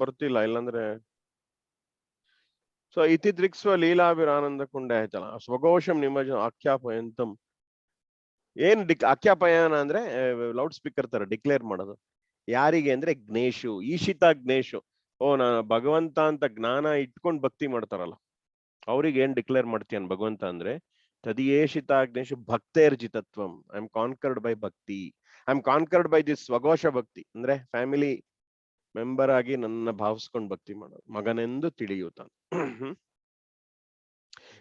ಬರ್ತಿಲ್ಲ, ಇಲ್ಲಾಂದ್ರೆ ಸೊ ಇತಿ ದೃಕ್ಸ್ವ ಲೀಲಾಭಿರಾನಂದ ಕುಂಡ ಆಯ್ತಲ್ಲ, ಸ್ವಘೋಷಂ ನಿಮಜ ಆಖ್ಯಾಪಯಂತಂ. ಏನ್ ಆಖ್ಯಾಪಯನ ಅಂದ್ರೆ ಲೌಡ್ ಸ್ಪೀಕರ್ ತರ ಡಿಕ್ಲೇರ್ ಮಾಡೋದು. ಯಾರಿಗೆ ಅಂದ್ರೆ ಜ್ಞೇಶು, ಈಶಿತ ಜ್ಞೇಶು. ಓ ನಾನು ಭಗವಂತ ಅಂತ ಜ್ಞಾನ ಇಟ್ಕೊಂಡು ಭಕ್ತಿ ಮಾಡ್ತಾರಲ್ಲ, ಅವ್ರಿಗೆ ಏನ್ ಡಿಕ್ಲೇರ್ ಮಾಡ್ತೀಯನ್ ಭಗವಂತ ಅಂದ್ರೆ ತದಿಯೇಷಿತ ಜ್ಞೇಶು ಭಕ್ತೇರ್ಜಿತತ್ವಂ. I am conquered by bhakti, I am conquered by this ಸ್ವಘೋಷ ಭಕ್ತಿ. ಅಂದ್ರೆ ಫ್ಯಾಮಿಲಿ ಮೆಂಬರ್ ಆಗಿ ನನ್ನ ಭಾವಿಸ್ಕೊಂಡು ಭಕ್ತಿ ಮಾಡೋದು, ಮಗನೆಂದು ತಿಳಿಯುತ್ತಾನೆ.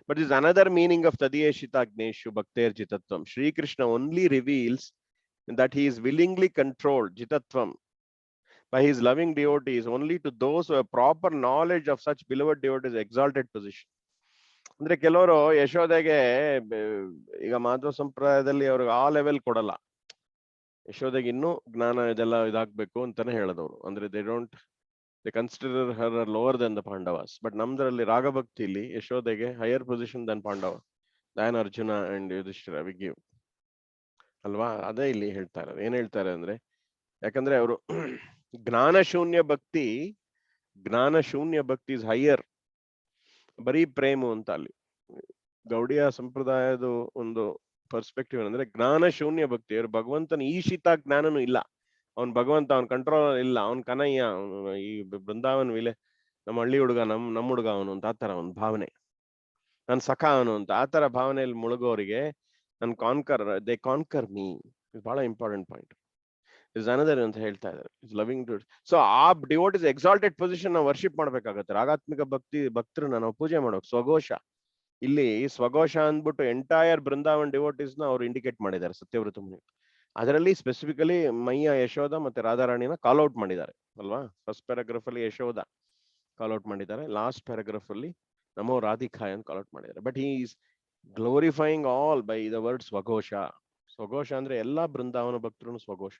But this is another meaning of Tadiyeshita Agneshu Bhakter Jitatvam. Sri Krishna only reveals that he is willingly controlled, Jitatvam, by his loving devotees only to those who have proper knowledge of such beloved devotees' exalted position. ಅಂದ್ರೆ ಕೆಲವರು ಯಶೋದೆಗೆ ಈಗ ಮಾಧವ ಸಂಪ್ರದಾಯದಲ್ಲಿ ಅವ್ರಿಗೆ ಆ level ಕೊಡಲ್ಲ, ಯಶೋದೆಗೆ ಇನ್ನೂ ಜ್ಞಾನ ಇದೆಲ್ಲ ಇದಾಗ್ಬೇಕು ಅಂತಾನೆ ಹೇಳದವ್ರು. ಅಂದ್ರೆ they consider her lower than the Pandavas. But ನಮ್ದ್ರಲ್ಲಿ ರಾಗಭಕ್ತಿಲಿ ಯಶೋದೆಗೆ higher position than Pandava, than Arjuna and Yudhishthira we give ಅಲ್ವಾ. ಅದೇ ಇಲ್ಲಿ ಹೇಳ್ತಾ ಇರೋದು. ಏನ್ ಹೇಳ್ತಾರೆ ಅಂದ್ರೆ, ಯಾಕಂದ್ರೆ ಅವರು ಜ್ಞಾನಶೂನ್ಯ ಭಕ್ತಿ ಇಸ್ ಹೈಯರ್, ಬರೀ ಪ್ರೇಮು ಅಂತ. ಅಲ್ಲಿ ಗೌಡಿಯ ಸಂಪ್ರದಾಯದ ಒಂದು ಪರ್ಸ್ಪೆಕ್ಟಿವ್ ಅಂದ್ರೆ ಜ್ಞಾನಶೂನ್ಯ ಭಕ್ತಿ. ಅವ್ರು ಭಗವಂತನ ಈಶಿತ ಜ್ಞಾನನೂ ಇಲ್ಲ, ಅವ್ನ್ ಭಗವಂತ ಅವ್ನ ಕಂಟ್ರೋಲ್ ಇಲ್ಲ, ಅವ್ನ್ ಕನಯ್ಯ, ಈ ಬೃಂದಾವನ್ ವಿಲೆ ನಮ್ಮ ಹಳ್ಳಿ ಹುಡುಗ, ನಮ್ಮ ಹುಡುಗ ಅವನು ಅಂತ ಆತರ ಒಂದು ಭಾವನೆ, ನನ್ ಸಖ ಅವನು ಅಂತ ಆತರ ಭಾವನೆಯಲ್ಲಿ ಮುಳುಗೋರಿಗೆ ನನ್ ದೇ ಕಾನ್ಕರ್ ಮೀ. ಬಹಳ ಇಂಪಾರ್ಟೆಂಟ್ ಪಾಯಿಂಟ್. ಇಸ್ ಅನದರ್ ಅಂತ ಹೇಳ್ತಾ ಇದ್ದಾರೆ, ಇಸ್ ಲವಿಂಗ್ ಟು. ಸೊ ಆ ಡಿವೋಟ್ ಇಸ್ ಎಕ್ಸಾಲ್ಟೆಡ್ ಪೊಸಿಷನ್ ನಾವು ವರ್ಷಿಪ್ ಮಾಡ್ಬೇಕಾಗತ್ತೆ. ರಾಗಾತ್ಮಿಕ ಭಕ್ತರನ್ನ ನಾವು ಪೂಜೆ ಮಾಡೋಕೆ ಸ್ವಘೋಷ. ಇಲ್ಲಿ ಸ್ವಘೋಷ ಅಂದ್ಬಿಟ್ಟು ಎಂಟೈರ್ ಬೃಂದಾವನ್ ಡಿವೋಟಿಸ್ ನ ಅವ್ರು ಇಂಡಿಕೇಟ್ ಮಾಡಿದ್ದಾರೆ ಸತ್ಯವ್ರತ ಮುನಿ. ಅದರಲ್ಲಿ ಸ್ಪೆಸಿಫಿಕಲಿ ಮೈಯ ಯಶೋಧ ಮತ್ತೆ ರಾಧಾರಾಣಿನ ಕಾಲ್ ಔಟ್ ಮಾಡಿದ್ದಾರೆ ಅಲ್ವಾ. ಫಸ್ಟ್ ಪ್ಯಾರಾಗ್ರಾಫ್ ಅಲ್ಲಿ ಯಶೋಧ ಕಾಲ್ ಔಟ್ ಮಾಡಿದ್ದಾರೆ, ಲಾಸ್ಟ್ ಪ್ಯಾರಾಗ್ರಾಫ್ ಅಲ್ಲಿ ನಮೋ ರಾಧಿಕಾಯ ಅಂತ ಕಾಲ್ ಔಟ್ ಮಾಡಿದ್ದಾರೆ. But he is glorifying all by the word ಸ್ವಘೋಷ. ಸ್ವಘೋಷ ಅಂದ್ರೆ ಎಲ್ಲಾ ಬೃಂದಾವನ ಭಕ್ತರು ಸ್ವಘೋಷ.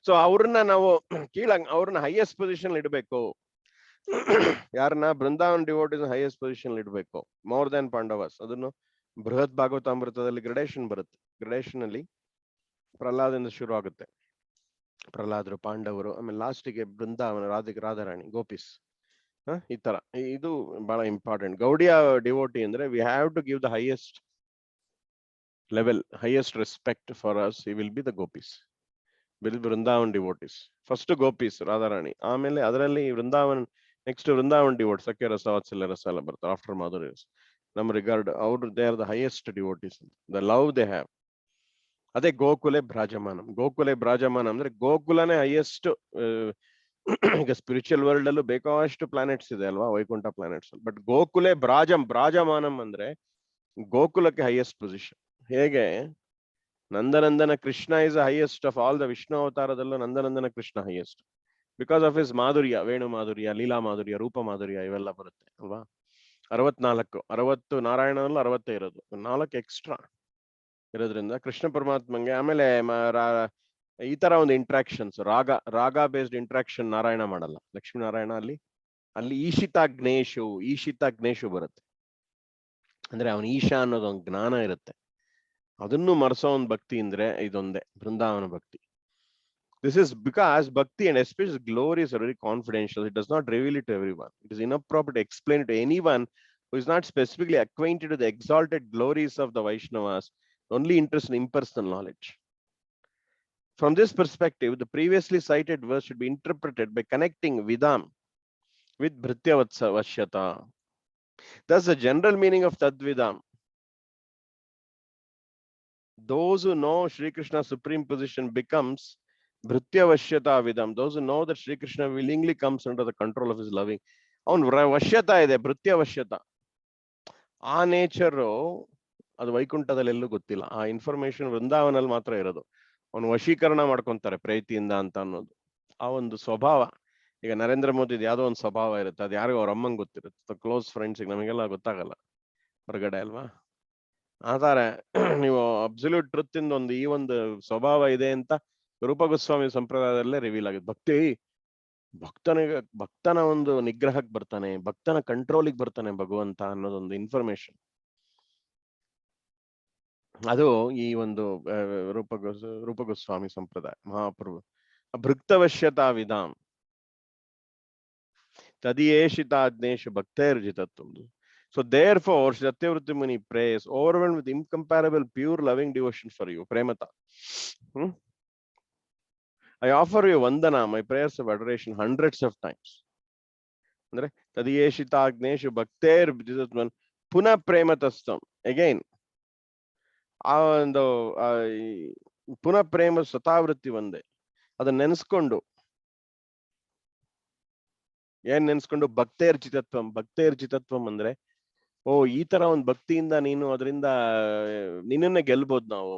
ಸೊ ಅವ್ರನ್ನ ನಾವು ಅವ್ರನ್ನ ಹೈಯೆಸ್ಟ್ ಪೊಸಿಷನ್ ಇಡಬೇಕು. ಯಾರನ್ನ? ಬೃಂದಾವನ್ ಡಿವೋಟಿಸ್ ಹೈಯೆಸ್ಟ್ ಪೊಸಿಷನ್ ಇಡಬೇಕು, ಮೋರ್ ದನ್ ಪಾಂಡವಸ್. ಅದನ್ನು ಬೃಹತ್ ಭಾಗವತಾಮೃತದಲ್ಲಿ ಗ್ರಡೇಷನ್ ಬರುತ್ತೆ. ಗ್ರಡೇಷನ್ ಅಲ್ಲಿ ಪ್ರಹ್ಲಾದಿಂದ ಶುರು ಆಗುತ್ತೆ, ಪ್ರಹ್ಲಾದರು, ಪಾಂಡವರು, ಆಮೇಲೆ ಲಾಸ್ಟಿಗೆ ಬೃಂದಾವನ, ರಾಧಾರಾಣಿ, ಗೋಪಿಸ್. ಈ ತರ ಇದು ಬಹಳ ಇಂಪಾರ್ಟೆಂಟ್. ಗೌಡಿಯ ಡಿವೋಟಿ ಅಂದ್ರೆ we have to give the highest level, highest respect for us. He will be the gopis, Brindavan devotees. First gopis Radharani, ಆಮೇಲೆ ಅದರಲ್ಲಿ ವೃಂದಾವನ್, ನೆಕ್ಸ್ಟ್ ವೃಂದಾವನ್ ಡಿವೋಟ್, ಸಖ್ಯ ರಸ, ವಾತ್ಸಲ್ಯ ರಸ ಎಲ್ಲ ಬರ್ತಾರೆ ಆಫ್ಟರ್ ಮಾಧುರ್ಯ ರಸ. ನಮ್ ರಿಗಾರ್ಡ್ ಅವ್ರು they are the highest devotees, the love they have. ಅದೇ ಗೋಕುಲೆ ಭ್ರಾಜಮಾನಂ. ಗೋಕುಲೆ ಭ್ರಾಜಮಾನ ಅಂದ್ರೆ ಗೋಕುಲನೇ ಹೈಯೆಸ್ಟ್. ಈಗ ಸ್ಪಿರಿಚುವಲ್ ವರ್ಲ್ಡ್ ಅಲ್ಲೂ ಬೇಕಾದಷ್ಟು ಪ್ಲಾನೆಟ್ಸ್ ಇದೆ ಅಲ್ವಾ, ವೈಕುಂಠ ಪ್ಲಾನೆಟ್ಸ್. ಬಟ್ ಗೋಕುಲೆ ಭ್ರಾಜಮಾನಂ ಅಂದ್ರೆ ಗೋಕುಲಕ್ಕೆ ಹೈಯೆಸ್ಟ್ ಪೊಸಿಷನ್. ಹೇಗೆ Nandanandana Krishna is highest of all the Vishnu ಅವತಾರದಲ್ಲೂ Nandanandana Krishna highest, because of his madhurya, venu madhurya, lila madhurya, rupa madhurya, ಇವೆಲ್ಲ ಬರುತ್ತೆ ಅಲ್ವಾ. 60 ನಾರಾಯಣನಲ್ಲೂ 60 ಇರೋದು, 4 ಎಕ್ಸ್ಟ್ರಾ ಇರೋದ್ರಿಂದ ಕೃಷ್ಣ ಪರಮಾತ್ಮಂಗೆ. ಆಮೇಲೆ ಈ ತರ ಒಂದು ಇಂಟ್ರಾಕ್ಷನ್ಸ್, ರಾಗ ಬೇಸ್ಡ್ ಇಂಟ್ರಾಕ್ಷನ್ ನಾರಾಯಣ ಮಾಡಲ್ಲ. ಲಕ್ಷ್ಮೀನಾರಾಯಣ ಅಲ್ಲಿ ಈಶಿತ ಜ್ಞೇಶು ಬರುತ್ತೆ. ಅಂದ್ರೆ ಅವನ ಈಶಾ ಅನ್ನೋದು ಒಂದು ಜ್ಞಾನ ಇರುತ್ತೆ, ಅದನ್ನು ಮರೆಸೋ ಒಂದು ಭಕ್ತಿ ಅಂದ್ರೆ ಇದೊಂದೇ ಬೃಂದಾವನ ಭಕ್ತಿ. This is because bhakti and especially glory is very confidential. It does not reveal it to everyone. It is inappropriate to explain it to anyone who is not specifically acquainted with the exalted glories of the Vaishnavas, only interested in impersonal knowledge. From this perspective, the previously cited verse should be interpreted by connecting vidam with bhritya vashyata. Thus, the general meaning of tadvidam, those who know Sri Krishna's supreme position, becomes Bhritya Vashyata Vidam. Those who know that Sri Krishna willingly comes under the control of his loving. ಅವನು ವಶ್ಯತಾ ಇದೆ, ಭೃತ್ಯ ವಶ್ಯತ. ಆ nature ಅದು ವೈಕುಂಠದಲ್ಲಿ ಎಲ್ಲೂ ಗೊತ್ತಿಲ್ಲ. ಆ information ವೃಂದಾವನಲ್ಲಿ ಮಾತ್ರ ಇರೋದು. ಅವನು ವಶೀಕರಣ ಮಾಡ್ಕೊಂತಾರೆ ಪ್ರೀತಿಯಿಂದ ಅಂತ ಅನ್ನೋದು ಆ ಒಂದು ಸ್ವಭಾವ. ಈಗ ನರೇಂದ್ರ ಮೋದಿ ಯಾವ್ದೋ ಒಂದು ಸ್ವಭಾವ ಇರುತ್ತೆ, ಅದು ಯಾರಿಗೂ ಅವ್ರ ಅಮ್ಮಂಗೆ ಗೊತ್ತಿರುತ್ತೆ, ಕ್ಲೋಸ್ ಫ್ರೆಂಡ್ಸಿಗೆ, ನಮಗೆಲ್ಲ ಗೊತ್ತಾಗಲ್ಲ ಹೊರಗಡೆ ಅಲ್ವಾ. ಆತರ ನೀವು ಅಬ್ಸಲ್ಯೂಟ್ ಟ್ರುತ್ ಇಂದ ಈ ಒಂದು ಸ್ವಭಾವ ಇದೆ ಅಂತ ರೂಪ ಗೋಸ್ವಾಮಿ ಸಂಪ್ರದಾಯದಲ್ಲೇ ರಿವೀಲ್ ಆಗಿದೆ. ಭಕ್ತನ ಒಂದು ನಿಗ್ರಹಕ್ಕೆ ಬರ್ತಾನೆ, ಭಕ್ತನ ಕಂಟ್ರೋಲಿಗೆ ಬರ್ತಾನೆ ಭಗವಂತ ಅನ್ನೋದೊಂದು ಇನ್ಫಾರ್ಮೇಶನ್. ಅದು ಈ ಒಂದು ರೂಪ ಗೋಸ್ವಾಮಿ ಸಂಪ್ರದಾಯ ಮಹಾಪ್ರಭು ಭೃಕ್ತವಶ್ಯತಾ ವಿಧಾಮ್. ತದಿಯೇಷಿತಾಗ್ನೇಶು ಭಕ್ತೈರ್ಜಿತತ್ವಂ. So therefore, Satyavritti Muni prays, overwhelmed with incomparable, pure, loving devotion for you, Premata. I offer you Vandana, my prayers of adoration, hundreds of times. Andre Tadiyeshitagneshu Bhaktairjitatvam Puna Prematastam. Again, ಆ ಒಂದು ಪುನಃ ಪ್ರೇಮ ಸತಾವೃತ್ತಿ ಒಂದೇ. ಅದನ್ನ ನೆನೆಸ್ಕೊಂಡು, ಏನ್ ನೆನ್ಸ್ಕೊಂಡು? ಭಕ್ತೇರ್ಜಿತತ್ವಂ. ಭಕ್ತೇರ್ಜಿತತ್ವಂ ಅಂದ್ರೆ, ಓ ಈ ತರ ಒಂದು ಭಕ್ತಿಯಿಂದ ನೀನು ಅದರಿಂದ ನಿನ್ನನ್ನೇ ಗೆಲ್ಬಹುದು ನಾವು.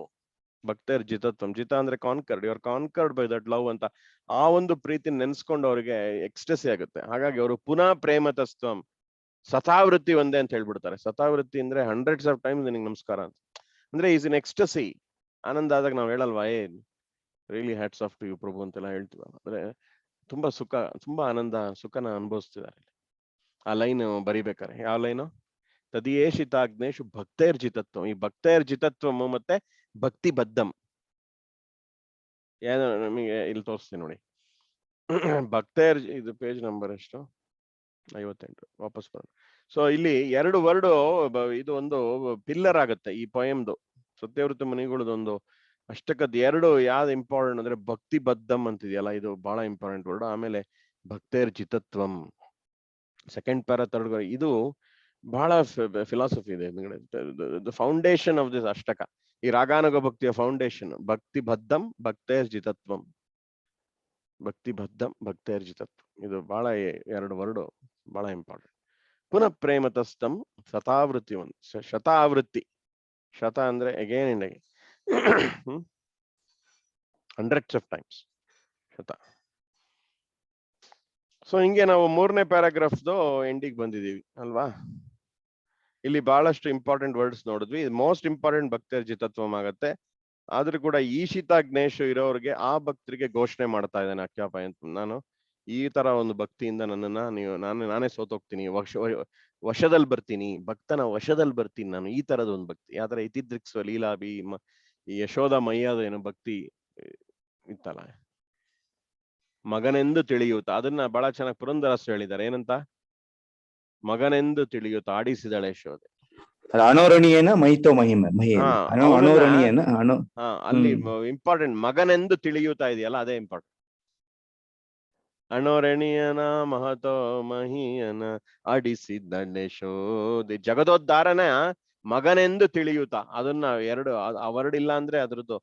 ಭಕ್ತೇರ್ಜಿತತ್ವಂ, ಜಿತ ಅಂದ್ರೆ conquered, you are conquered by that love ಅಂತ. ಆ ಒಂದು ಪ್ರೀತಿ ನೆನ್ಸ್ಕೊಂಡು ಅವ್ರಿಗೆ ಎಕ್ಸ್ಟಸಿ ಆಗುತ್ತೆ. ಹಾಗಾಗಿ ಅವರು ಪುನಃ ಪ್ರೇಮತಸ್ತ್ವಂ, ಸತಾವೃತ್ತಿ ಒಂದೇ ಅಂತ ಹೇಳ್ಬಿಡ್ತಾರೆ. ಸತಾವೃತ್ತಿ ಅಂದ್ರೆ ಹಂಡ್ರೆಡ್ಸ್ ಆಫ್ ಟೈಮ್ಸ್ ನಿನಗೆ ನಮಸ್ಕಾರ ಅಂತ. ಅಂದ್ರೆ ಈಸ್ ಇನ್ ಎಕ್ಸ್ಟಸಿ. ಆನಂದ ಆದಾಗ ನಾವ್ ಹೇಳಲ್ವಾ, really hats off to you prabhu ಅಂತೆಲ್ಲ ಹೇಳ್ತೀವ. ಅಂದ್ರೆ ತುಂಬಾ ಸುಖ, ತುಂಬಾ ಆನಂದ, ಸುಖನ ಅನುಭವಿಸ್ತಿದ್ದಾರೆ. ಆ ಲೈನ್ ಬರಿಬೇಕಾರೆ ಯಾವ ಲೈನು? ತದಿಯೇಷಿತಾಗ್ನೇಶು ಭಕ್ತೈರ್ಜಿತತ್ವಂ. ಈ ಭಕ್ತೈರ್ಜಿತತ್ವಂ ಮತ್ತೆ ಭಕ್ತಿ ಬದ್ಧಂ ಏನೋ ನಮಗೆ ಇಲ್ಲಿ ತೋರಿಸ್ತೀನಿ ನೋಡಿ. ಇದು ಪೇಜ್ ನಂಬರ್ ಎಷ್ಟು? 58. ವಾಪಸ್ ಬರೋಣ. ಸೊ ಇಲ್ಲಿ ಎರಡು ವರ್ಡ್, ಇದು ಒಂದು ಪಿಲ್ಲರ್ ಆಗುತ್ತೆ ಈ ಪೊಯಮ್ದು. ಸತ್ಯವೃತ್ತ ಮುನಿಗಳದೊಂದು ಅಷ್ಟಕದ್ ಎರಡು ಯಾವ್ದು ಇಂಪಾರ್ಟೆಂಟ್ ಅಂದ್ರೆ ಭಕ್ತಿ ಬದ್ಧಂ ಅಂತಿದೆಯಲ್ಲ, ಇದು ಬಹಳ ಇಂಪಾರ್ಟೆಂಟ್ ವರ್ಡ್. ಆಮೇಲೆ ಭಕ್ತೈರ್ಜಿತತ್ವಂ, ಸೆಕೆಂಡ್ ಪ್ಯಾರಾ ಥರ್ಡ್. ಇದು ಬಹಳ ಫಿಲಾಸಫಿ ಇದೆ. ದ ಫೌಂಡೇಶನ್ ಆಫ್ ದಿಸ್ ಅಷ್ಟಕ, ಈ ರಾಗಾನುಗ ಭಕ್ತಿಯ ಫೌಂಡೇಶನ್. ಭಕ್ತಿ ಬದ್ಧಂ ಭಕ್ತೈರ್ಜಿತತ್ವಂ, ಭಕ್ತಿ ಬದ್ಧಂ ಭಕ್ತೈರ್ಜಿತತ್ವಂ. ಇದು ಬಹಳ ಎರಡು ವರ್ಡ್ ಬಹಳ ಇಂಪಾರ್ಟೆಂಟ್. ಪುನಃ ಪ್ರೇಮತಸ್ತಂ ಶತಾವೃತ್ತಿ ಒಂದು. ಶತಾವೃತ್ತಿ, ಶತ ಅಂದ್ರೆ again and again, hundreds of times ಶತ. ಸೊ ಹಿಂಗೆ ನಾವು ಮೂರನೇ ಪ್ಯಾರಾಗ್ರಾಫ್ದು ಎಂಡಿಗೆ ಬಂದಿದೀವಿ ಅಲ್ವಾ? ಇಲ್ಲಿ ಬಹಳಷ್ಟು ಇಂಪಾರ್ಟೆಂಟ್ ವರ್ಡ್ಸ್ ನೋಡಿದ್ವಿ. ಮೋಸ್ಟ್ ಇಂಪಾರ್ಟೆಂಟ್ ಭಕ್ತೈರ್ಜಿತತ್ವಂ ಆಗತ್ತೆ. ಆದ್ರೂ ಕೂಡ ಈಶಿತಾಗ್ನೇಶು ಇರೋರಿಗೆ, ಆ ಭಕ್ತರಿಗೆ ಘೋಷಣೆ ಮಾಡ್ತಾ ಇದ್ದಾನೆ ಅಕ್ಯಾಪಾಯ ಅಂತ. ನಾನು ಈ ತರ ಒಂದು ಭಕ್ತಿಯಿಂದ ನನ್ನನ್ನ ನಾನೇ ಸೋತೋಗ್ತೀನಿ, ವಶದಲ್ಲಿ ಬರ್ತೀನಿ, ಭಕ್ತನ ವಶದಲ್ಲಿ ಬರ್ತೀನಿ ನಾನು. ಈ ತರದ ಒಂದು ಭಕ್ತಿ. ಯಾವ್ದಾರ ಇತಿದೃಕ್ಸ್ವ ಲೀಲಾಭಿ, ಯಶೋಧ ಮಯ್ಯದ ಏನೋ ಭಕ್ತಿ ಇತ್ತಲ್ಲ, ಮಗನೆಂದು ತಿಳಿಯೂತ. ಅದನ್ನ ಬಹಳ ಚೆನ್ನಾಗಿ ಪುರಂದರದಾಸರು ಹೇಳಿದ್ದಾರೆ. ಏನಂತ? ಮಗನೆಂದು ತಿಳಿಯೂತ ಆಡಿಸಿದಳೆ ಯಶೋದೆ. ಅನೋರಣೀಯನ ಮೈತೋ ಮಹಿಮೆ ಅನೋರಣೀಯನ ಅಲ್ಲಿ ಇಂಪಾರ್ಟೆಂಟ್ ಮಗನೆಂದು ತಿಳಿಯೂತಾ ಇದೆಯಲ್ಲ, ಅದೇ ಇಂಪಾರ್ಟೆಂಟ್. ಅಣೋರಣೀಯನ ಮಹತೋ ಮಹಿಯನ ಆಡಿಸಿದಳೆ ಯಶೋದೆ. ಜಗದೋದ್ಧಾರನ ಮಗನೆಂದು ತಿಳಿಯೂತ. ಅದನ್ನ ಎರಡು ಆ ವರ್ಡ್ ಇಲ್ಲ ಅಂದ್ರೆ ಅದ್ರದ್ದು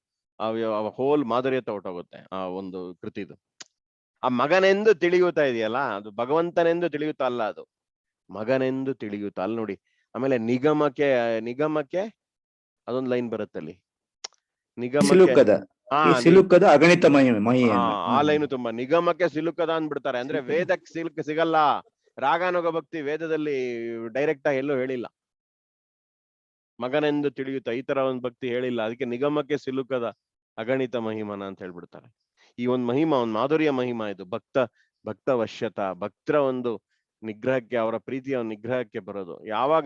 ಹೋಲ್ ಮಾಧುರ್ಯತೆ ಹೊರಟೋಗುತ್ತೆ ಆ ಒಂದು ಕೃತಿದು. ಆ ಮಗನೆಂದು ತಿಳಿಯೂತಾ ಇದೆಯಲ್ಲ, ಅದು ಭಗವಂತನೆಂದು ತಿಳಿಯೂತಾ ಅಲ್ಲ, ಅದು ಮಗನೆಂದು ತಿಳಿಯೂತ. ಅಲ್ಲಿ ನೋಡಿ. ಆಮೇಲೆ ನಿಗಮಕ್ಕೆ ಅದೊಂದು ಲೈನ್ ಬರುತ್ತೆ ಅಲ್ಲಿ, ಸಿಲುಕದ ಅಗಣಿತ ಮಹಿಮೆ. ಆ ಲೈನು ತುಂಬಾ. ನಿಗಮಕ್ಕೆ ಸಿಲುಕದ ಅಂದ್ಬಿಡ್ತಾರೆ. ಅಂದ್ರೆ ವೇದಕ್ಕೆ ಸಿಗಲ್ಲ. ರಾಗಾನುಗ ಭಕ್ತಿ ವೇದದಲ್ಲಿ ಡೈರೆಕ್ಟ್ ಆಗಿ ಎಲ್ಲೂ ಹೇಳಿಲ್ಲ. ಮಗನೆಂದು ತಿಳಿಯುತ್ತ ಈ ತರ ಒಂದು ಭಕ್ತಿ ಹೇಳಿಲ್ಲ. ಅದಕ್ಕೆ ನಿಗಮಕ್ಕೆ ಸಿಲುಕದ ಅಗಣಿತ ಮಹಿಮನ ಅಂತ ಹೇಳ್ಬಿಡ್ತಾರೆ. ಈ ಒಂದು ಮಹಿಮಾ, ಒಂದು ಮಾಧುರ್ಯ ಮಹಿಮಾ ಇದು. ಭಕ್ತ ವಶ್ಯತ, ಭಕ್ತರ ಒಂದು ನಿಗ್ರಹಕ್ಕೆ, ಅವರ ಪ್ರೀತಿಯ ನಿಗ್ರಹಕ್ಕೆ ಬರೋದು. ಯಾವಾಗ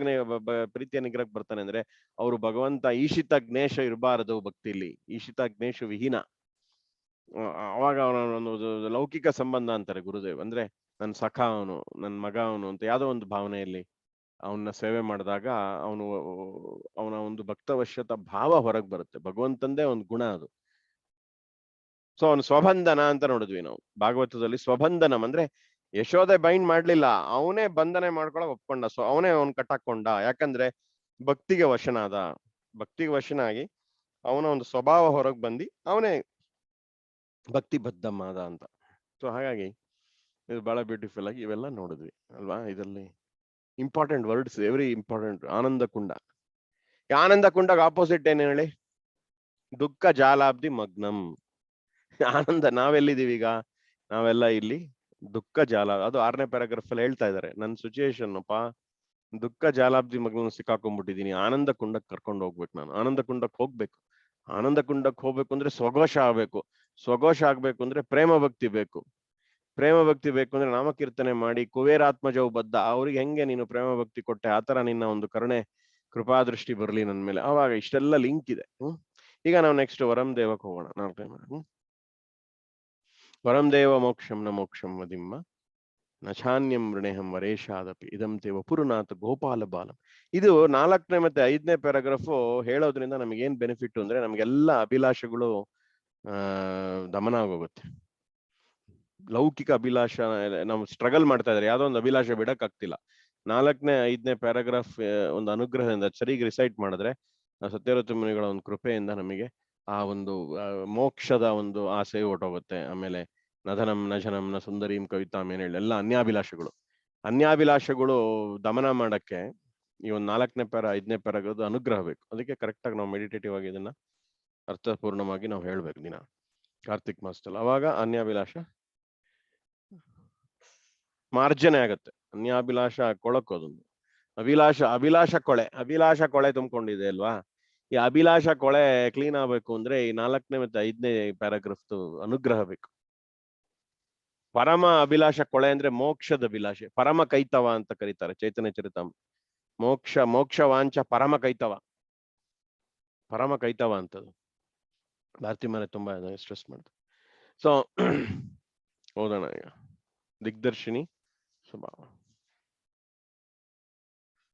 ಪ್ರೀತಿಯ ನಿಗ್ರಹಕ್ಕೆ ಬರ್ತಾನೆ ಅಂದ್ರೆ, ಅವರು ಭಗವಂತ ಈಶಿತಾಗ್ನೇಶ ಇರಬಾರದು ಭಕ್ತಿಲಿ, ಈಶಿತಾಗ್ನೇಶ ವಿಹೀನ. ಅವಾಗ ಅವನ ಒಂದು ಲೌಕಿಕ ಸಂಬಂಧ ಅಂತಾರೆ ಗುರುದೇವ್. ಅಂದ್ರೆ ನನ್ನ ಸಖ ಅವನು, ನನ್ನ ಮಗ ಅವನು ಅಂತ ಯಾವ್ದೋ ಒಂದು ಭಾವನೆಯಲ್ಲಿ ಅವನ್ನ ಸೇವೆ ಮಾಡಿದಾಗ ಅವನ ಒಂದು ಭಕ್ತವಶ್ಯತ ಭಾವ ಹೊರಗೆ ಬರುತ್ತೆ. ಭಗವಂತಂದೇ ಒಂದು ಗುಣ ಅದು. ಸೊ ಅವನು ಸ್ವಬಂಧನ ಅಂತ ನೋಡಿದ್ವಿ ನಾವು ಭಾಗವತದಲ್ಲಿ. ಸ್ವಬಂಧನಂ ಅಂದ್ರೆ ಯಶೋದೆ ಬೈಂಡ್ ಮಾಡ್ಲಿಲ್ಲ, ಅವನೇ ಬಂಧನೆ ಮಾಡ್ಕೊಳಕ್ ಒಪ್ಕೊಂಡ. ಸೊ ಅವನೇ ಅವನ್ ಕಟ್ಟಾಕೊಂಡ. ಯಾಕಂದ್ರೆ ಭಕ್ತಿಗೆ ವಶನಾದ. ಭಕ್ತಿಗೆ ವಶನಾಗಿ ಅವನ ಒಂದು ಸ್ವಭಾವ ಹೊರಗೆ ಬಂದು ಅವನೇ ಭಕ್ತಿ ಬದ್ಧಮಾದ ಅಂತ. ಸೊ ಹಾಗಾಗಿ ಇದು ಬಹಳ ಬ್ಯೂಟಿಫುಲ್ ಆಗಿ ಇವೆಲ್ಲ ನೋಡಿದ್ವಿ ಅಲ್ವಾ? ಇದರಲ್ಲಿ ಇಂಪಾರ್ಟೆಂಟ್ ವರ್ಡ್ಸ್, ಎವ್ರಿ ಇಂಪಾರ್ಟೆಂಟ್. ಆನಂದ ಕುಂಡ. ಆನಂದ ಕುಂಡಗ ಆಪೋಸಿಟ್ ಏನ್ ಹೇಳಿ? ದುಃಖ ಜಾಲಾಬ್ದಿ ಮಗ್ನಂ. ಆನಂದ ನಾವೆಲ್ಲಿದ್ದೀವಿ ಈಗ? ನಾವೆಲ್ಲ ಇಲ್ಲಿ ದುಃಖ ಜಾಲ. ಅದು 6ನೇ ಪ್ಯಾರಾಗ್ರಾಫ್ ಅಲ್ಲಿ ಹೇಳ್ತಾ ಇದಾರೆ. ನನ್ನ ಸಿಚುಯೇಷನ್ ದುಃಖ ಜಾಲಾಬ್ದಿ ಮಗ್ನ ಸಿಕ್ಕಾಕೊಂಡ್ಬಿಟ್ಟಿದೀನಿ. ಆನಂದ ಕುಂಡಕ್ಕೆ ಕರ್ಕೊಂಡು ಹೋಗ್ಬೇಕು ನಾನು. ಆನಂದ ಕುಂಡಕ್ಕೆ ಹೋಗ್ಬೇಕು. ಆನಂದ ಕುಂಡಕ್ಕೆ ಹೋಗ್ಬೇಕು ಅಂದ್ರೆ ಸ್ವಘೋಷ ಆಗ್ಬೇಕು. ಸ್ವಘೋಷ ಆಗ್ಬೇಕು ಅಂದ್ರೆ ಪ್ರೇಮ ಭಕ್ತಿ ಬೇಕು. ಪ್ರೇಮ ಭಕ್ತಿ ಬೇಕು ಅಂದ್ರೆ ನಾಮಕೀರ್ತನೆ ಮಾಡಿ ಕುಬೇರಾತ್ಮಜವು ಬದ್ಧ. ಅವ್ರಿಗೆ ಹೆಂಗೆ ನೀನು ಪ್ರೇಮ ಭಕ್ತಿ ಕೊಟ್ಟೆ, ಆತರ ನಿನ್ನ ಒಂದು ಕರುಣೆ ಕೃಪಾದೃಷ್ಟಿ ಬರ್ಲಿ ನನ್ನ ಮೇಲೆ. ಅವಾಗ ಇಷ್ಟೆಲ್ಲ ಲಿಂಕ್ ಇದೆ. ಈಗ ನಾವು ನೆಕ್ಸ್ಟ್ ವರಂ ದೇವಕ್ಕೆ ಹೋಗೋಣ. 4ನೇ ವರಂ ದೇವ ಮೋಕ್ಷಂ ನ ಮೋಕ್ಷಂ ವದಿಮ್ಮ ನಚಾನ್ಯಂ ವೃಣೇಹಂ ವರೇಶಾದಪಿ ಇದಂ ತೇ ವಪುರುನಾಥ ಗೋಪಾಲ ಬಾಲಂ. ಇದು 4ನೇ ಮತ್ತೆ 5ನೇ ಪ್ಯಾರಾಗ್ರಾಫ್ ಹೇಳೋದ್ರಿಂದ ನಮ್ಗೆ ಏನ್ ಬೆನಿಫಿಟ್ ಅಂದ್ರೆ ನಮ್ಗೆಲ್ಲ ಅಭಿಲಾಷೆಗಳು ದಮನ ಆಗೋಗುತ್ತೆ. ಲೌಕಿಕ ಅಭಿಲಾಷ ನಾವು ಸ್ಟ್ರಗಲ್ ಮಾಡ್ತಾ ಇದ್ದಾರೆ, ಯಾವ್ದೋ ಒಂದು ಅಭಿಲಾಷೆ ಬಿಡಕ್ ಆಗ್ತಿಲ್ಲ. 4ನೇ 5ನೇ ಪ್ಯಾರಾಗ್ರಾಫ್ ಒಂದು ಅನುಗ್ರಹದಿಂದ ಸರಿಗೆ ರಿಸೈಟ್ ಮಾಡಿದ್ರೆ ಸತ್ಯವ್ರತ ಮುನಿಗಳ ಒಂದು ಕೃಪೆಯಿಂದ ನಮಗೆ ಆ ಒಂದು ಮೋಕ್ಷದ ಒಂದು ಆಸೆ ಹೊರಟೋಗುತ್ತೆ. ಆಮೇಲೆ ನಧನಂ ನಜನಂ ನ ಸುಂದರೀಂ ಕವಿತಾಂ ಏನ್ ಹೇಳಿ ಎಲ್ಲ ಅನ್ಯಾಭಿಲಾಷೆಗಳು ದಮನ ಮಾಡಕ್ಕೆ ಈ ಒಂದು 4ನೇ ಪ್ಯಾರ 5ನೇ ಪ್ಯಾರಾಗ್ರಾಫ್ ಅನುಗ್ರಹ ಬೇಕು. ಅದಕ್ಕೆ ಕರೆಕ್ಟ್ ಆಗಿ ನಾವು ಮೆಡಿಟೇಟಿವ್ ಆಗಿ ಇದನ್ನ ಅರ್ಥಪೂರ್ಣವಾಗಿ ನಾವು ಹೇಳ್ಬೇಕು ದಿನ ಕಾರ್ತಿಕ್ ಮಾಸದಲ್ಲಿ. ಅವಾಗ ಅನ್ಯಾಭಿಲಾಷ ಮಾರ್ಜನೆ ಆಗತ್ತೆ. ಅನ್ಯಾಭಿಲಾಷ ಕೊಳಕೋದೊಂದು ಅಭಿಲಾಷ ಕೊಳೆ ತುಂಬಿಕೊಂಡಿದೆ ಅಲ್ವಾ. ಈ ಅಭಿಲಾಷ ಕೊಳೆ ಕ್ಲೀನ್ ಆಗ್ಬೇಕು ಅಂದ್ರೆ ಈ 4ನೇ ಮತ್ತೆ 5ನೇ ಪ್ಯಾರಾಗ್ರಾಫ್ ಅನುಗ್ರಹ ಬೇಕು. ಪರಮ ಅಭಿಲಾಷ ಕೊಳೆ ಅಂದ್ರೆ ಮೋಕ್ಷದ ಅಭಿಲಾಷೆ, ಪರಮ ಕೈತವ ಅಂತ ಕರೀತಾರೆ ಚೈತನ್ಯ ಚರಿತಾಮೃತ. ಮೋಕ್ಷ ವಾಂಚ ಪರಮ ಕೈತವ ಅಂತದ್ದು ಭಾರತಿ ಮಾರೆ ತುಂಬಾ ಸ್ಟ್ರೆಸ್ ಮಾಡ್ತಾರೆ. ಸೊ ಓದೋಣ ಈಗ ದಿಗ್ದರ್ಶಿನಿ ಸ್ವಭಾವ,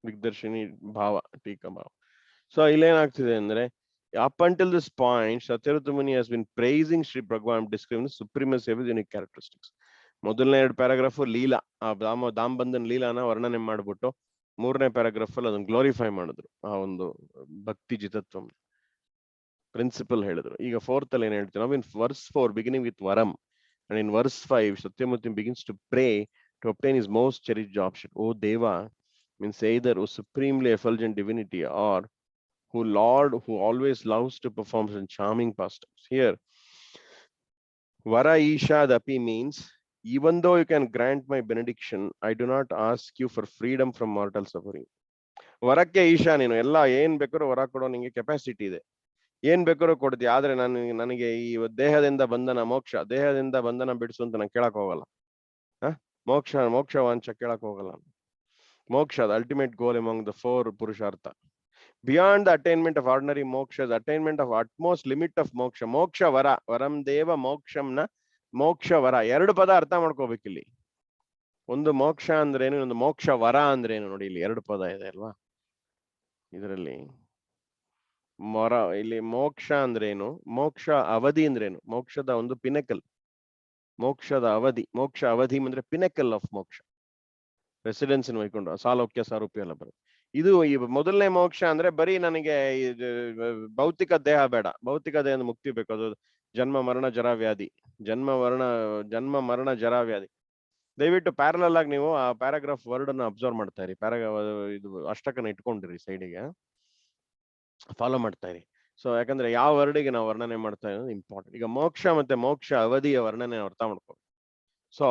ದಿಗ್ದರ್ಶಿನಿ ಭಾವ, ಟೀಕಾ ಭಾವ. ಸೊ ಇಲ್ಲೇನಾಗ್ತಿದೆ ಅಂದ್ರೆ up until this point Satyvrata Muni has been praising Sri Bhagavan, describing the supremacy of his unique characteristics. ಮೊದಲನೇ 2 ಪ್ಯಾರಾಗ್ರಾಫ್ ಲೀಲಾ, ಆ ದಾಂಬಂಧನ್ ಲೀಲಾನ ವರ್ಣನೆ ಮಾಡ್ಬಿಟ್ಟು 3ನೇ ಪ್ಯಾರಾಗ್ರಾಫ್ ಅಲ್ಲಿ ಅದನ್ನ ಗ್ಲೋರಿಫೈ ಮಾಡಿದ್ರು, ಆ ಒಂದು ಭಕ್ತಿ ಜಿತತ್ವ ಪ್ರಿನ್ಸಿಪಲ್ ಹೇಳಿದ್ರು. ಈಗ 4th ಅಲ್ಲಿ ಏನ್ ಹೇಳ್ತೀವಿ ನಾವು, ಇನ್ verse 4 beginning with varam and in verse 5 Satyamurti begins to pray to obtain his most cherished option. O Deva means either O supremely effulgent divinity or who Lord who always loves to perform some charming pastimes. Here Vara Isha Dapi means even though you can grant my benediction, I do not ask you for freedom from mortal suffering. ವರಕ್ಕೆ Isha, ನೀನು ಎಲ್ಲ ಏನ್ ಬೇಕಾದ್ರೂ ವರ ಕೊಡೋ ನಿಂಗೆ capacity ಇದೆ, ಏನ್ ಬೇಕಾದ್ರೂ ಕೊಡ್ತೀಯ. ಆದ್ರೆ ನನಗೆ ಈ ದೇಹದಿಂದ ಬಂಧನ ಬಿಡಿಸು ಅಂತ ನಾನು ಕೇಳಕ್ ಹೋಗಲ್ಲ. ಮೋಕ್ಷ ವಾಂಚ ಕೇಳಕ್ ಹೋಗಲ್ಲ. ಮೋಕ್ಷ the ultimate goal among the 4 purushartha. Beyond the attainment of ordinary moksha, the attainment of utmost limit of moksha, moksha vara, varam deva moksham na moksha vara. 2 ಪದ ಅರ್ಥ ಮಾಡ್ಕೋಬೇಕಿಲ್ಲಿ. ಒಂದು ಮೋಕ್ಷ ಅಂದ್ರೇನು, ಒಂದು ಮೋಕ್ಷ ವರ ಅಂದ್ರೇನು ನೋಡಿ. ಇಲ್ಲಿ 2 ಪದ ಇದೆ ಅಲ್ವಾ ಇದರಲ್ಲಿ. ಇಲ್ಲಿ ಮೋಕ್ಷ ಅಂದ್ರೇನು, ಮೋಕ್ಷ ಅವಧಿ ಅಂದ್ರೇನು, ಮೋಕ್ಷದ ಒಂದು ಪಿನೆಕಲ್, ಮೋಕ್ಷದ ಅವಧಿ. ಮೋಕ್ಷ ಅವಧಿ ಅಂದ್ರೆ ಪಿನೆಕಲ್ ಆಫ್ ಮೋಕ್ಷ, ರೆಸಿಡೆನ್ಸ್ ಇನ್ ವೈಕುಂಠ, ಸಾಲೋಕ್ಯ ಸಾರೂಪ್ಯ ಎಲ್ಲ ಬರುತ್ತೆ. ಇದು ಈ ಮೊದಲನೇ ಮೋಕ್ಷ ಅಂದ್ರೆ ಬರೀ ನನಗೆ ಭೌತಿಕ ದೇಹ ಬೇಡ, ಭೌತಿಕ ದೇಹದ ಮುಕ್ತಿ ಬೇಕು. ಅದು ಜನ್ಮ ಮರಣ ಜರ ವ್ಯಾಧಿ. ದಯವಿಟ್ಟು ಪ್ಯಾರಲಲ್ ಆಗಿ ನೀವು ಆ ಪ್ಯಾರಾಗ್ರಾಫ್ ವರ್ಡ್ ಅನ್ನ ಅಬ್ಸರ್ವ್ ಮಾಡ್ತಾ ಇರಿ. ಇದು ಅಷ್ಟಕನ ಇಟ್ಕೊಂಡಿರಿ ಸೈಡಿಗೆ, ಫಾಲೋ ಮಾಡ್ತಾ ಇರಿ. ಸೊ ಯಾಕಂದ್ರೆ ಯಾವ ವರ್ಡಿಗೆ ನಾವು ವರ್ಣನೆ ಮಾಡ್ತಾ ಇರೋದು ಇಂಪಾರ್ಟೆಂಟ್. ಈಗ ಮೋಕ್ಷ ಮತ್ತೆ ಮೋಕ್ಷ ಅವಧಿಯ ವರ್ಣನೆ ಅರ್ಥ ಮಾಡ್ಕೊ. ಸೊ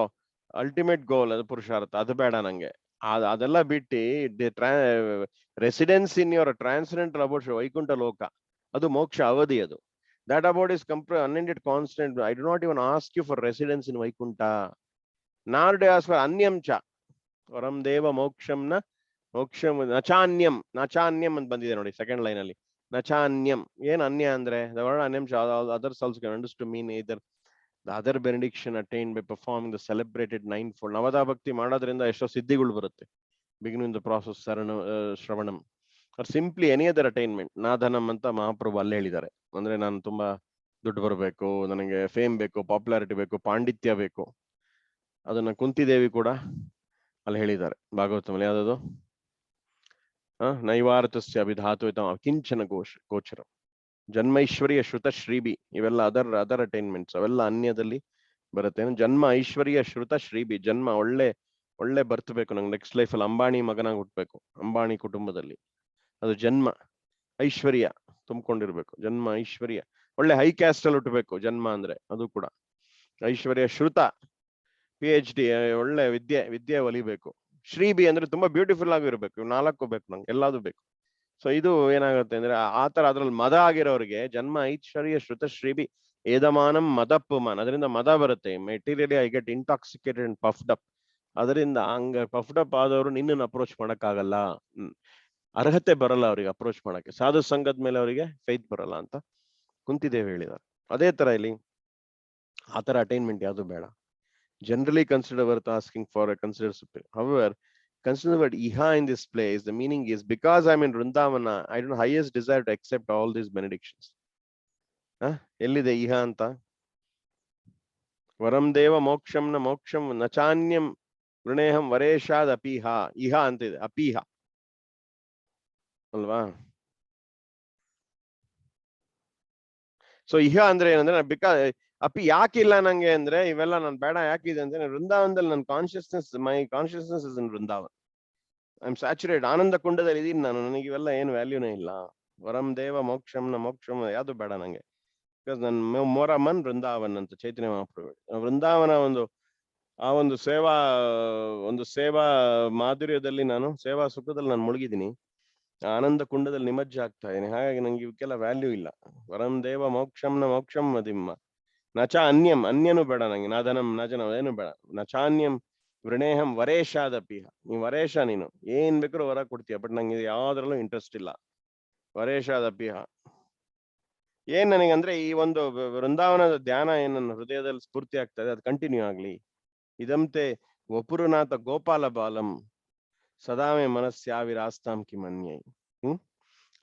ಅಲ್ಟಿಮೇಟ್ ಗೋಲ್ ಅದು ಪುರುಷಾರ್ಥ, ಅದು ಬೇಡ ನಂಗೆ. ಅದೆಲ್ಲ ಬಿಟ್ಟು residence in your transcendental about Vaikuntha ಲೋಕ, ಅದು ಮೋಕ್ಷ ಅವಧಿ. ಅದು that about is unended constant. I do not even ask you for residence in Vaikuntha, nor do I ask for anyam cha. Varam deva moksham na moksham nachanyam ಅಂತ ಬಂದಿದೆ ನೋಡಿ second line ಅಲ್ಲಿ. nachanyam ಏನ್ ಅನ್ಯ ಅಂದ್ರೆ the word anyam cha, others also can understand to mean either the other benediction attained by performing the celebrated 9-fold. ನವದಾ ಭಕ್ತಿ ಮಾಡೋದ್ರಿಂದ ಎಷ್ಟೋ ಸಿದ್ಧಿಗಳು ಬರುತ್ತೆ. beginning the process ಶ್ರವಣಂ or simply any other attainment. ನಾಧನಂ ಅಂತ ಮಹಾಪ್ರಭು ಅಲ್ಲೇ ಹೇಳಿದ್ದಾರೆ. ಅಂದ್ರೆ ನಾನು ತುಂಬಾ ದುಡ್ಡು ಬರಬೇಕು, ನನಗೆ ಫೇಮ್ ಬೇಕು, ಪಾಪ್ಯುಲಾರಿಟಿ ಬೇಕು, ಪಾಂಡಿತ್ಯ ಬೇಕು. ಅದನ್ನ ಕುಂತಿದೇವಿ ಕೂಡ ಅಲ್ಲಿ ಹೇಳಿದ್ದಾರೆ ಭಾಗವತಮಲ್ಲಿ. ಯಾವ್ದದು ನೈವಾರ್ತಸ್ಯ ಅಭಿಧಾತು ಕಿಂಚನ ಗೋಚರ ಜನ್ಮೈಶ್ವರ್ಯ ಶ್ರುತ ಶ್ರೀಬಿ, ಇವೆಲ್ಲ ಅದರ್ ಅಟೈನ್ಮೆಂಟ್ಸ್, ಅವೆಲ್ಲ ಅನ್ಯದಲ್ಲಿ ಬರುತ್ತೆ. ಜನ್ಮ ಐಶ್ವರ್ಯ ಶ್ರುತ ಶ್ರೀಬಿ, ಜನ್ಮ ಒಳ್ಳೆ ಬರ್ತಬೇಕು ನಂಗೆ, ನೆಕ್ಸ್ಟ್ ಲೈಫ್ ಅಲ್ಲಿ ಅಂಬಾಣಿ ಮಗನಾಗಿ ಹುಟ್ಟಬೇಕು, ಅಂಬಾಣಿ ಕುಟುಂಬದಲ್ಲಿ. ಅದು ಜನ್ಮ ಐಶ್ವರ್ಯ ತುಂಬಿಕೊಂಡಿರ್ಬೇಕು, ಜನ್ಮ ಐಶ್ವರ್ಯ. ಒಳ್ಳೆ ಹೈ ಕ್ಯಾಸ್ಟ್ ಅಲ್ಲಿ ಹುಟ್ಟಬೇಕು ಜನ್ಮ ಅಂದ್ರೆ, ಅದು ಕೂಡ ಐಶ್ವರ್ಯ. ಶ್ರುತ PhD, ಒಳ್ಳೆ ವಿದ್ಯೆ ಒಲಿಬೇಕು. ಶ್ರೀಬಿ ಅಂದ್ರೆ ತುಂಬಾ ಬ್ಯೂಟಿಫುಲ್ ಆಗಿರ್ಬೇಕು. 4 ಬೇಕು ನಂಗೆ, ಎಲ್ಲಾದು ಬೇಕು. ಸೊ ಇದು ಏನಾಗುತ್ತೆ ಅಂದ್ರೆ ಆತರ ಅದ್ರಲ್ಲಿ ಮದ ಆಗಿರೋರಿಗೆ ಜನ್ಮ ಐಶ್ವರ್ಯ ಶ್ರುತ ಶ್ರೀಬಿ ಏದಮಾನಂ ಮದಪ್ಪುಮಾನ್, ಅದರಿಂದ ಮದ ಬರುತ್ತೆ. Materially I get intoxicated and puffed up. ಅದರಿಂದ ಹಂಗ ಪಫ್ಡ್ ಅಪ್ ಆದವರು ನಿನ್ನನ್ನು ಅಪ್ರೋಚ್ ಮಾಡಕ್ ಆಗಲ್ಲ, ಅರ್ಹತೆ ಬರಲ್ಲ ಅವ್ರಿಗೆ ಅಪ್ರೋಚ್ ಮಾಡಕ್ಕೆ. ಸಾಧು ಸಂಘದ ಮೇಲೆ ಅವರಿಗೆ ಫೈತ್ ಬರಲ್ಲ ಅಂತ ಕುಂತಿದೇವಿ ಹೇಳಿದ್ದಾರೆ. ಅದೇ ತರ ಇಲ್ಲಿ ಆತರ ಅಟೈನ್ಮೆಂಟ್ ಯಾವುದು ಬೇಡ. generally considered worth asking for a considered superior. However, consider the word iha in this place. The meaning is because I'm in Vrindavana, I don't highest desire to accept all these benedictions. Ellide iha anta? Varam deva moksham na moksham nachanyam vrineham vareshad apiha. Iha antide apiha ಅಲ್ವಾ? So ಇಹ ಅಂದ್ರೆ ಏನಂದ್ರೆ because ಅಪ್ಪಿ ಯಾಕಿಲ್ಲ ನಂಗೆ ಅಂದ್ರೆ ಇವೆಲ್ಲ ನಾನು ಬೇಡ ಯಾಕಿದೆ ಅಂದ್ರೆ ವೃಂದಾವನದಲ್ಲಿ ನನ್ನ consciousness my consciousness is in Vrindavan. I am saturate ಆನಂದ ಕುಂಡದಲ್ಲಿ ಇದೀನಿ ನಾನು. ನನಗೆ ಇವೆಲ್ಲ ಏನು ವ್ಯಾಲ್ಯೂನೇ ಇಲ್ಲ. ವರಂ ದೇವ ಮೋಕ್ಷಂನ ಮೋಕ್ಷಂ ಯಾವುದು ಬೇಡ ನಂಗೆ. ಬಿಕಾಸ್ ನನ್ನ ಮೋರ ಮನ್ ವೃಂದಾವನ್ ಅಂತ ಚೈತನ್ಯ ಮಹಾಪ್ರಭು. ವೃಂದಾವನ ಆ ಒಂದು ಸೇವಾ ಮಾಧುರ್ಯದಲ್ಲಿ ನಾನು ಸೇವಾ ಸುಖದಲ್ಲಿ ನಾನು ಮುಳುಗಿದ್ದೀನಿ. ಆನಂದ ಕುಂಡದಲ್ಲಿ ನಿಮಜ್ಜೆ ಆಗ್ತಾ ಇದ್ದೀನಿ. ಹಾಗಾಗಿ ನಂಗೆ ಇವಕ್ಕೆಲ್ಲ ವ್ಯಾಲ್ಯೂ ಇಲ್ಲ. ವರಂ ದೇವ ಮೋಕ್ಷಂನ ಮೋಕ್ಷಂ ಮದಿಮ್ಮ ನಚ ಅನ್ಯಂ ಅನ್ಯನು ಬೇಡ ನಂಗೆ. ನಾದನಂ ನಜನ ಏನು ಬೇಡ. ನಚಾನ್ಯಂ ವೃಣೇಹಂ ವರೇಶಾದಪಿಹ. ನೀ ವರೇಶ, ನೀನು ಏನ್ ಬೇಕಾದ್ರೂ ವರ ಕೊಡ್ತೀಯ, ಬಟ್ ನಂಗೆ ಯಾವ್ದ್ರಲ್ಲೂ ಇಂಟ್ರೆಸ್ಟ್ ಇಲ್ಲ. ವರೇಶಾದಪಿಹ ಏನ್ ನನಗಂದ್ರೆ ಈ ಒಂದು ವೃಂದಾವನದ ಧ್ಯಾನ ಏನ್ ನನ್ನ ಹೃದಯದಲ್ಲಿ ಸ್ಫೂರ್ತಿ ಆಗ್ತದೆ ಅದು ಕಂಟಿನ್ಯೂ ಆಗ್ಲಿ. ಇದಂತೆ ವಪುರುನಾಥ ಗೋಪಾಲ ಬಾಲಂ ಸದಾಮೆ ಮನಸ್ಯಾವಿರಾಸ್ತಾಂ ಕಿಮನ್ಯೈ.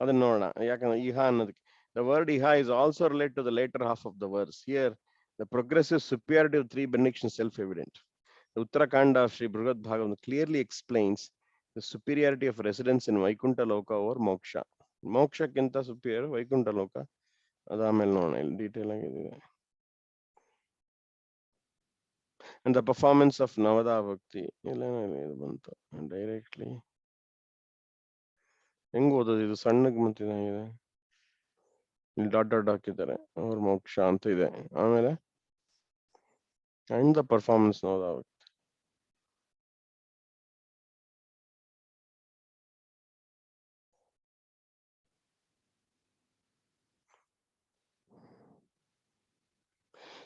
ಅದನ್ನ ನೋಡೋಣ. ಯಾಕಂದ್ರೆ ಇಹ ಅನ್ನೋದಕ್ಕೆ the word iha is also related to the later half of the verse. Here the progressive superiority of three benedictions self-evident. The Uttarakanda of Sri Brihad Bhagavatam clearly explains the superiority of residence in Vaikuntha Loka over moksha. Moksha kinta superior Vaikuntha Loka. ಅದು ಆಮೇಲೆ ನೋಡೋಣ, ಇಲ್ಲಿ detail ಆಗಿದೆ. And the performance of Navada Bhakti ಇದು ಬಂತು directly. ಹೆಂಗ್ ಓದೋದು ಇದು? ಸಣ್ಣಗ್ ಬಂತಿದೆ. ಇಲ್ಲಿ ಡಾಟ್ ಹಾಕಿದ್ದಾರೆ. ಅವ್ರ ಮೋಕ್ಷ ಅಂತ ಇದೆ. ಆಮೇಲೆ and the performance Navada Bhakti.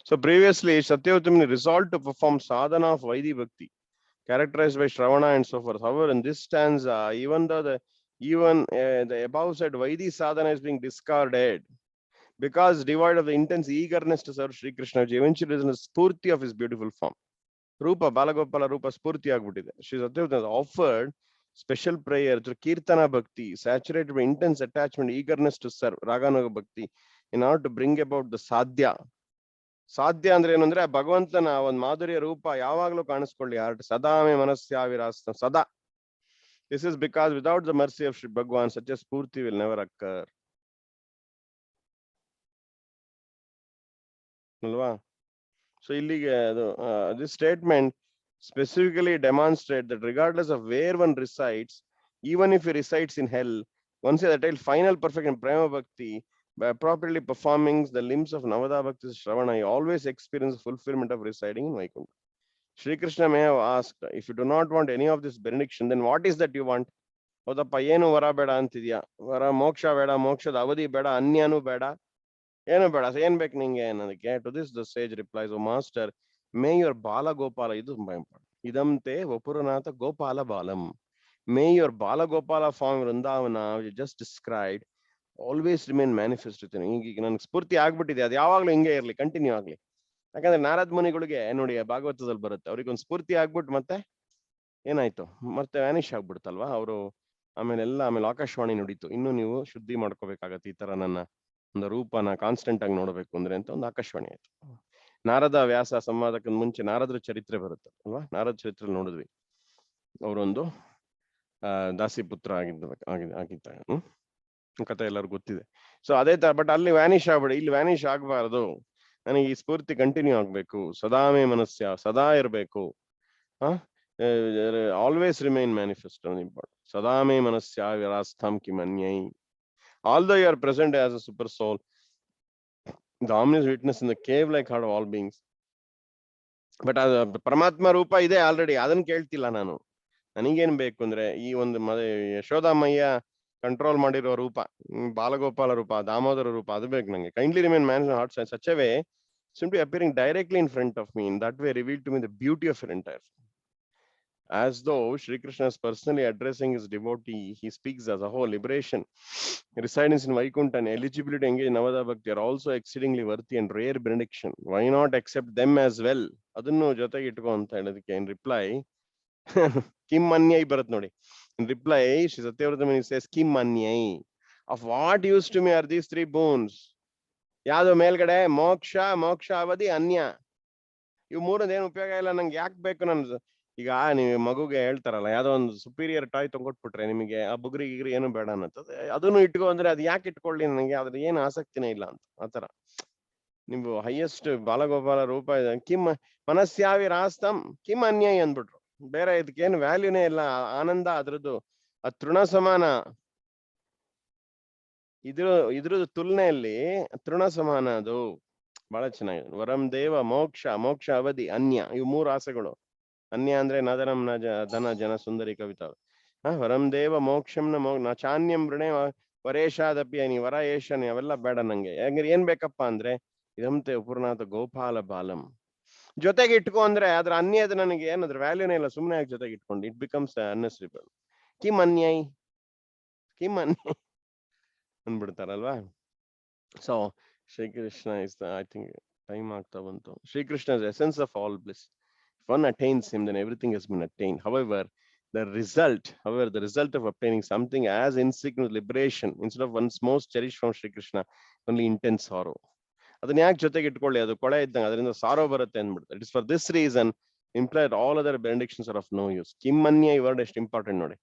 So previously, Satyavtamini resolved to perform sadhana of Vaidhi Bhakti, characterized by Shravana and so forth. However, in this stanza, even though the above said Vaidhi sadhana is being discarded, because devoid of the intense eagerness to serve Sri Krishna, which eventually is in the spurti of his beautiful form. Rupa, Balagopala Rupa spurti agbutide. Sri Satyavtamini has offered special prayer through Kirtana Bhakti, saturated by intense attachment, eagerness to serve Raganuga Bhakti, in order to bring about the sadhya. ಸಾಧ್ಯ ಅಂದ್ರೆ ಏನು ಅಂದ್ರೆ ಭಗವಂತನ ಒಂದು ಮಾಧುರ್ಯ ರೂಪ ಯಾವಾಗ್ಲೂ ಕಾಣಿಸ್ಕೊಳ್ಳಿ. Heart ಸದಾಮೆ ಮನಸ್ಯಾವಿರಾಸ್ತ ಸದಾ. This is because without the mercy of Shri Bhagwan, such a spurti will never occur. ಅಲ್ವಾ? So ಇಲ್ಲಿಗೆ ಅದು this statement specifically demonstrates that regardless of where one resides, even if he resides in hell, once he attains final perfection prema bhakti, by appropriately performing the limbs of Navada Bhakti Shravana, he always experiences fulfillment of residing in Vaikuntha. Shri Krishna may have asked, if you do not want any of this benediction, then what is that you want? ಹೌದಪ್ಪ, ಏನು ವರ ಬೇಡ ಅಂತಿದ್ಯಾ? ವರ ಮೋಕ್ಷ ಬೇಡ, ಮೋಕ್ಷದ ಅವಧಿ ಬೇಡ, ಅನ್ಯನೂ ಬೇಡ, ಏನು ಬೇಡ, ಏನ್ ಬೇಕು ನಿಂಗೆ ಅನ್ನೋದಕ್ಕೆ? To this the sage replies, O master, may your Bala Gopala, ಇದು ತುಂಬಾ ಇಂಪಾರ್ಟೆಂಟ್, ಇದಂತೆ ವಪುರನಾಥ ಗೋಪಾಲ ಬಾಲಂ, may your Bala Gopala form Vrindavana, which you just described, always remain manifest ಇರ್ತೀನಿ. ಈಗ ನನ್ಗೆ ಸ್ಫೂರ್ತಿ ಆಗ್ಬಿಟ್ಟಿದೆ, ಅದು ಯಾವಾಗ್ಲೂ ಹಿಂಗೆ ಇರ್ಲಿ, ಕಂಟಿನ್ಯೂ ಆಗ್ಲಿ. ಯಾಕಂದ್ರೆ ನಾರದ್ ಮುನಿಗಳಿಗೆ ನೋಡಿ ಭಾಗವತದಲ್ಲಿ ಬರುತ್ತೆ, ಅವ್ರಿಗೆ ಒಂದು ಸ್ಫೂರ್ತಿ ಆಗ್ಬಿಟ್ಟು ಮತ್ತೆ ಏನಾಯ್ತು, ಮತ್ತೆ ವ್ಯಾನಿಶ್ ಆಗ್ಬಿಡ್ತಲ್ವಾ ಅವರು. ಆಮೇಲೆ ಆಕಾಶವಾಣಿ ನುಡಿತು, ಇನ್ನು ನೀವು ಶುದ್ಧಿ ಮಾಡ್ಕೋಬೇಕಾಗತ್ತೆ, ಈ ತರ ನನ್ನ ಒಂದು ರೂಪನ ಕಾನ್ಸ್ಟೆಂಟ್ ಆಗಿ ನೋಡ್ಬೇಕು ಅಂದ್ರೆ ಅಂತ ಒಂದು ಆಕಾಶವಾಣಿ ಆಯ್ತು. ನಾರದ ವ್ಯಾಸ ಸಂವಾದಕ್ಕೆ ಮುಂಚೆ ನಾರದ್ರ ಚರಿತ್ರೆ ಬರುತ್ತೆ ಅಲ್ವಾ? ನಾರದ ಚರಿತ್ರೆ ನೋಡಿದ್ವಿ, ಅವರೊಂದು ದಾಸಿ ಪುತ್ರ ಆಗಿದ್ದ ಕಥೆ ಎಲ್ಲರಿಗೂ ಗೊತ್ತಿದೆ. ಸೊ ಅದೇ ತರ, ಬಟ್ ಅಲ್ಲಿ ವ್ಯಾನಿಶ್ ಆಗ್ಬೇಡಿ, ಇಲ್ಲಿ ವ್ಯಾನಿಶ್ ಆಗ್ಬಾರ್ದು. ನನಗೆ ಈ ಸ್ಫೂರ್ತಿ ಕಂಟಿನ್ಯೂ ಆಗ್ಬೇಕು, ಸದಾಮೇ ಮನಸ್ಯ, ಸದಾ ಇರಬೇಕು. Always remain manifest important. ಸದಾಮೇ ಮನಸ್ಯ ವಿರಾಸ್ಥಾಂ ಕಿಮನ್ಯೈ. Although you are present as a super soul, the omniscient witness in the cave like heart of all beings, but ಅದು ಪರಮಾತ್ಮ ರೂಪ ಇದೆ ಆಲ್ರೆಡಿ, ಅದನ್ನ ಕೇಳ್ತಿಲ್ಲ ನಾನು. ನನಗೇನ್ ಬೇಕು ಅಂದ್ರೆ ಈ ಒಂದು ಯಶೋದಾಮಯ್ಯ ಕಂಟ್ರೋಲ್ ಮಾಡಿರೋ ರೂಪ, ಬಾಲಗೋಪಾಲ ರೂಪ, ದಾಮೋದರ ರೂಪ, ಅದು ಬೇಕು ನಂಗೆ. Kindly remain man heart such a way, simply appearing directly in front of me, in that way revealed to me the beauty of your entire. as though Shri Krishna is personally addressing his devotee. He speaks as a whole. Liberation, residence in Vaikuntha, and eligibility to engage in Navada Bhakti are also exceedingly worthy and rare benediction. Why not accept them as well? Adannu jotege itko anta heladakke in reply kim anyai barat nodi. In reply, Shri Satyavrata Muni says kim anyai. Of what use to me are these three boons? ಯಾವ್ದು ಮೇಲ್ಗಡೆ ಮೋಕ್ಷ, ಮೋಕ್ಷ ಅವಧಿ, ಅನ್ಯ. ಇವು ಮೂರದೇನು ಉಪಯೋಗ ಇಲ್ಲ ನಂಗೆ, ಯಾಕೆ ಬೇಕು? ನನ್ ಈಗ ನೀವು ಮಗುಗೆ ಹೇಳ್ತಾರಲ್ಲ, ಯಾವ್ದೋ ಒಂದು ಸುಪೀರಿಯರ್ ಟಾಯ್ ತಗೊಂಡ್ಬಿಟ್ರೆ ನಿಮಗೆ ಆ ಬುಗ್ರಿ ಗಿಗ್ರಿ ಏನು ಬೇಡ ಅನ್ನತ್ತದ, ಅದನ್ನು ಇಟ್ಕೋ ಅಂದ್ರೆ ಅದು ಯಾಕೆ ಇಟ್ಕೊಳ್ಳಿ, ನನಗೆ ಅದ್ರ ಏನು ಆಸಕ್ತಿನೇ ಇಲ್ಲ ಅಂತ. ಆತರ ನೀವು ಹೈಯೆಸ್ಟ್ ಬಾಲಗೋಪಾಲ ರೂಪ ಇದೆ. ಕಿಮ್ ಮನಸ್ಯಾವಿ ರಾಸ್ತಂ ಕಿಮ್ ಅನ್ಯಾಯ ಅಂದ್ಬಿಟ್ರು. ಬೇರೆ ಇದಕ್ಕೇನು ವ್ಯಾಲ್ಯೂನೇ ಇಲ್ಲ. ಆನಂದ ಅದ್ರದ್ದು ತೃಣ ಸಮಾನ. ಇದ್ರದ್ದು ತುಲನೆಯಲ್ಲಿ ತೃಣ ಸಮಾನ. ಅದು ಬಹಳ ಚೆನ್ನಾಗಿದೆ. ವರಂ ದೇವ, ಮೋಕ್ಷ, ಮೋಕ್ಷ ಅವಧಿ, ಅನ್ಯ. ಇವು ಮೂರು ಆಸೆಗಳು. ಅನ್ಯ ಅಂದ್ರೆ ನದನಂ ನ ಧನ ಜನ ಸುಂದರಿ ಕವಿತಾ. ವರಂ ದೇವ ಮೋಕ್ಷಂ ನ ಚಾನ್ಯಂ ವೃಣೆ ವರೇಶಾದಪಿ ಅನಿ ವರ ಏಷನಿ. ಅವೆಲ್ಲ ಬೇಡ ನಂಗೆ. ಯಾಕಂದ್ರೆ ಏನ್ ಬೇಕಪ್ಪ ಅಂದ್ರೆ ಇದಂತೆ ಪೂರ್ಣಾಥ ಗೋಪಾಲ ಬಾಲಂ ಜೊತೆಗೆ ಇಟ್ಕೊ ಅಂದ್ರೆ ಅದ್ರ ಅನ್ಯದ ನನಗೆ ಏನಾದ್ರ ವ್ಯಾಲ್ಯೂನೇ ಇಲ್ಲ. ಸುಮ್ಮನೆ ಆಗಿ ಜೊತೆಗೆ ಇಟ್ಕೊಂಡು ಇಟ್ ಬಿಕಮ್ಸ್ ಅನ್ನೆಸರಿಬಲ್. ಕಿಮ್ ಅನ್ಯಾಯ್, ಕಿಮ್ ಅನ್ಯಾಯ್ ಅಂದ್ಬಿಡ್ತಾರಲ್ವಾ. So Shri Krishna is I think time ಆಗ್ತಾ ಬಂತು. Shri Krishna is essence of all bliss. If one attains him, then everything has been attained. However, the result of obtaining something as insignificant liberation, instead of one's most cherished from Shri Krishna, only intense sorrow. ಅದನ್ನ ಯಾಕೆ ಜೊತೆಗೆ ಇಟ್ಕೊಳ್ಳಿ, ಅದು ಕೊಳೆ ಇದ್ದಂಗೆ, ಅದರಿಂದ ಸಾರೋ ಬರುತ್ತೆ ಅಂದ್ಬಿಡುತ್ತೆ. It is for this reason implied all other benedictions are of no use. ಕಿಮ್ಮನ್ಯ ಈ ವರ್ಡ್ ಎಷ್ಟು ಇಂಪಾರ್ಟೆಂಟ್ ನೋಡಿ.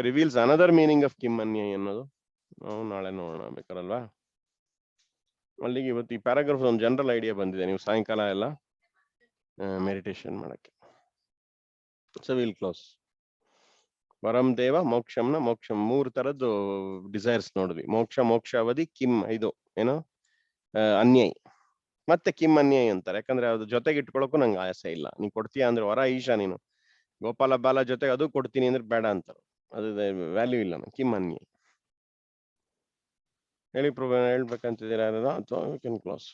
ರಿವೀಲ್ಸ್ ಅನದರ್ ಮೀನಿಂಗ್ ಆಫ್ ಕಿಮ್ಮನ್ಯ ಅನ್ನೋದು ನಾವು ನಾಳೆ ನೋಡೋಣ ಬೇಕಾರಲ್ವಾ. ಅಲ್ಲಿಗೆ ಇವತ್ತು ಈ ಪ್ಯಾರಾಗ್ರಾಫ್ ಒಂದು ಜನರಲ್ ಐಡಿಯಾ ಬಂದಿದೆ. ನೀವು ಸಾಯಂಕಾಲ ಎಲ್ಲ ಮೆಡಿಟೇಷನ್ ಮಾಡಕ್ಕೆ. So will close. ವರಂ ದೇವ, ಮೋಕ್ಷಂನ ಮೋಕ್ಷಂ, ಮೂರು ತರದ್ದು ಡಿಸೈರ್ಸ್ ನೋಡಿದ್ವಿ. ಮೋಕ್ಷ, ಮೋಕ್ಷ ಅವಧಿ, ಕಿಮ್ ಇದು ಏನೋ ಅನ್ಯಾಯ್, ಮತ್ತೆ ಕಿಮ್ ಅನ್ಯಾಯ್ ಅಂತಾರೆ. ಯಾಕಂದ್ರೆ ಅದು ಜೊತೆಗೆ ಇಟ್ಕೊಳಕ್ಕೂ ನಂಗೆ ಆಸೆ ಇಲ್ಲ. ನೀನ್ ಕೊಡ್ತೀಯ ಅಂದ್ರೆ ವರ ಈಶಾ ನೀನು ಗೋಪಾಲ ಬಾಲ ಜೊತೆಗೆ ಅದು ಕೊಡ್ತೀನಿ ಅಂದ್ರೆ ಬೇಡ ಅಂತಾರೆ. ಅದು ವ್ಯಾಲ್ಯೂ ಇಲ್ಲ. ಕಿಮ್ ಅನ್ಯಾಯ್ ಹೇಳಿ ಪ್ರಭು ಹೇಳ್ಬೇಕಂತಿದ್ದೀರಾ ಯಾರು? ಅಥವಾ ವಿ ಕ್ಯಾನ್ ಕ್ಲೋಸ್.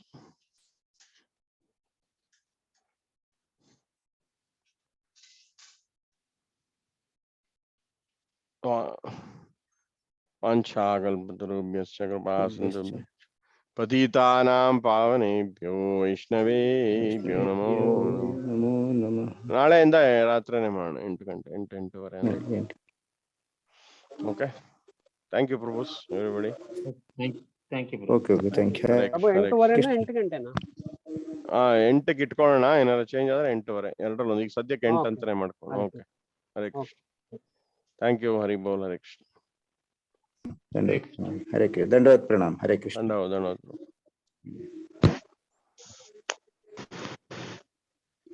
ಪತಿತಾನಾಂ ಪಾವನೇಭ್ಯೋ ವೈಷ್ಣವೇಭ್ಯೋ ನಮೋ ನಮೋ ನಮಃ. ನಾಳೆಯಿಂದ ರಾತ್ರಿನೇ ಮಾಡೋಣ. 8 ಗಂಟೆ, 8:08. Okay, thank you prabhus everybody. Thank you. Okay thank you. 8 ಗಂಟೆನಾ? 8ಕ್ಕೆ ಇಟ್ಕೊಳ್ಳೋಣ. ಏನಾದ್ರು ಚೇಂಜ್ ಆದ್ರೆ 8:15 ಎರಡರಲ್ಲೊಂದು. ಈಗ ಸದ್ಯಕ್ಕೆ 8 ಅಂತಾನೆ ಮಾಡ್ಕೊಂಡು. Okay, Hare Krishna. Thank you. Hari ಬೋಲ್. ಹರೇ ಕೃಷ್ಣ. ಹರೇ ಕೃಷ್ಣ. ದಂಡವತ್ ಪ್ರಣಾಮ್. ಹರೇ ಕೃಷ್ಣ. ಧನ್ಯವಾದ.